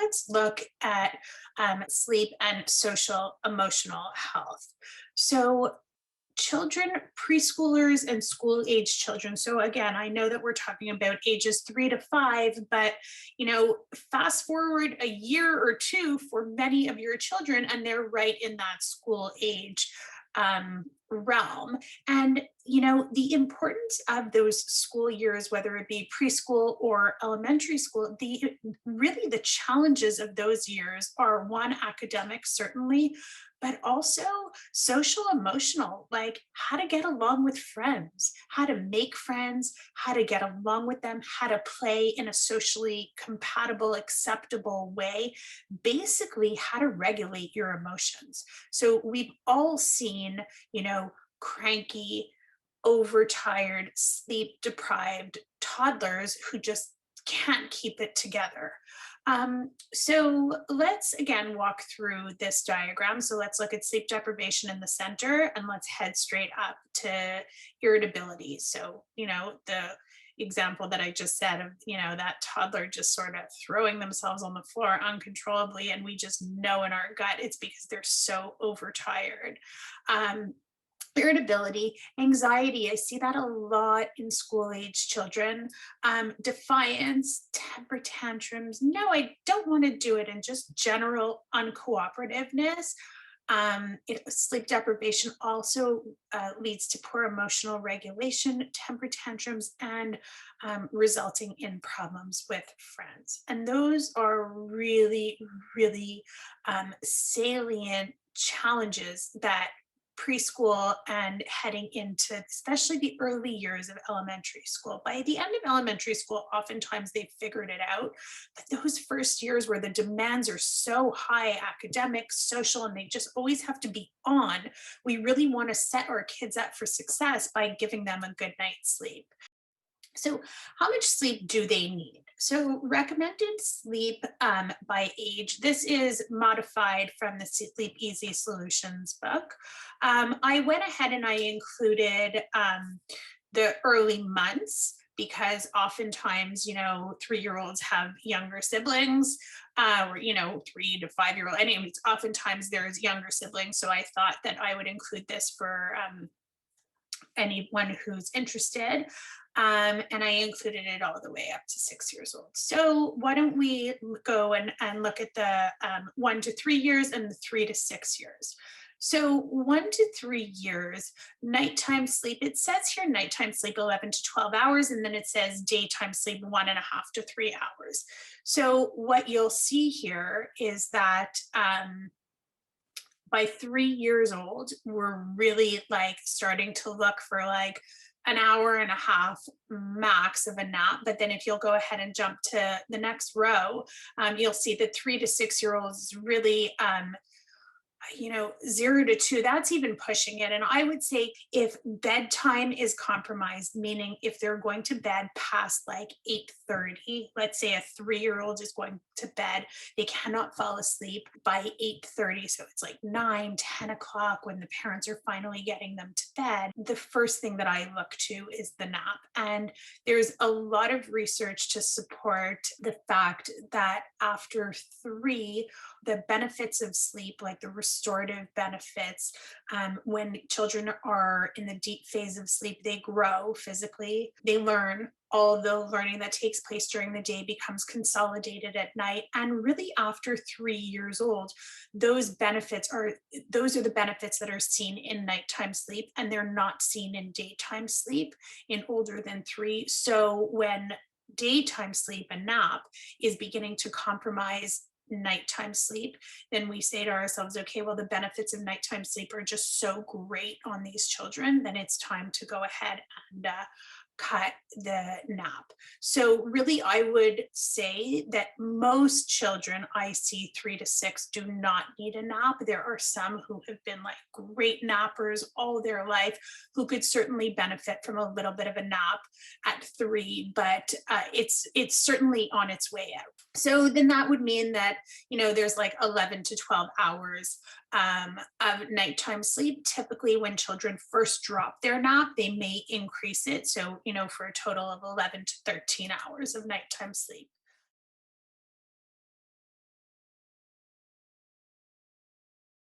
let's look at sleep and social emotional health. So, children, preschoolers, and school age children. So, again, I know that we're talking about ages 3 to 5, but fast forward a year or two for many of your children, and they're right in that school age realm. And the importance of those school years, whether it be preschool or elementary school, the challenges of those years are one, academic, certainly, but also social emotional, like how to get along with friends, how to make friends, how to get along with them, how to play in a socially compatible, acceptable way, basically how to regulate your emotions. So we've all seen, cranky, overtired, sleep deprived toddlers who just can't keep it together. So let's again walk through this diagram. So let's look at sleep deprivation in the center, and let's head straight up to irritability. So, the example that I just said of, that toddler just sort of throwing themselves on the floor uncontrollably. And we just know in our gut it's because they're so overtired. Um, Irritability, anxiety, I see that a lot in school age children. Defiance, temper tantrums, no, I don't want to do it, and just general uncooperativeness. Sleep deprivation also leads to poor emotional regulation, temper tantrums, and resulting in problems with friends. And those are really, really salient challenges that preschool and heading into especially the early years of elementary school. By the end of elementary school, oftentimes they've figured it out. But those first years where the demands are so high, academic, social, and they just always have to be on, we really want to set our kids up for success by giving them a good night's sleep. So, how much sleep do they need? So, recommended sleep by age. This is modified from the Sleep Easy Solutions book. I went ahead and I included the early months because oftentimes, 3-year-olds have younger siblings, or 3 to 5-year-old. Anyways, oftentimes there's younger siblings. So I thought that I would include this for anyone who's interested. And I included it all the way up to 6 years old. So why don't we go and look at the 1 to 3 years and the 3 to 6 years. So 1 to 3 years, nighttime sleep, it says here nighttime sleep 11 to 12 hours, and then it says daytime sleep 1.5 to 3 hours. So what you'll see here is that by 3 years old, we're really like starting to look for like an hour and a half max of a nap. But then if you'll go ahead and jump to the next row, you'll see that 3 to 6 year olds is really 0 to 2, that's even pushing it. And I would say if bedtime is compromised, meaning if they're going to bed past like 8:30, let's say a 3-year-old is going to bed, they cannot fall asleep by 8:30. So it's like 9, 10 o'clock when the parents are finally getting them to bed. The first thing that I look to is the nap. And there's a lot of research to support the fact that after 3, the benefits of sleep, like the restorative benefits, when children are in the deep phase of sleep, they grow physically, they learn. All the learning that takes place during the day becomes consolidated at night. And really, after 3 years old, those are the benefits that are seen in nighttime sleep, and they're not seen in daytime sleep in older than 3. So when daytime sleep and nap is beginning to compromise nighttime sleep, then we say to ourselves, okay, well, the benefits of nighttime sleep are just so great on these children, then it's time to go ahead and cut the nap. So, really, I would say that most children I see 3 to 6 do not need a nap. There are some who have been like great nappers all their life who could certainly benefit from a little bit of a nap at 3, but it's certainly on its way out. So then that would mean that there's like 11 to 12 hours of nighttime sleep. Typically, when children first drop their nap, they may increase it. So, for a total of 11 to 13 hours of nighttime sleep.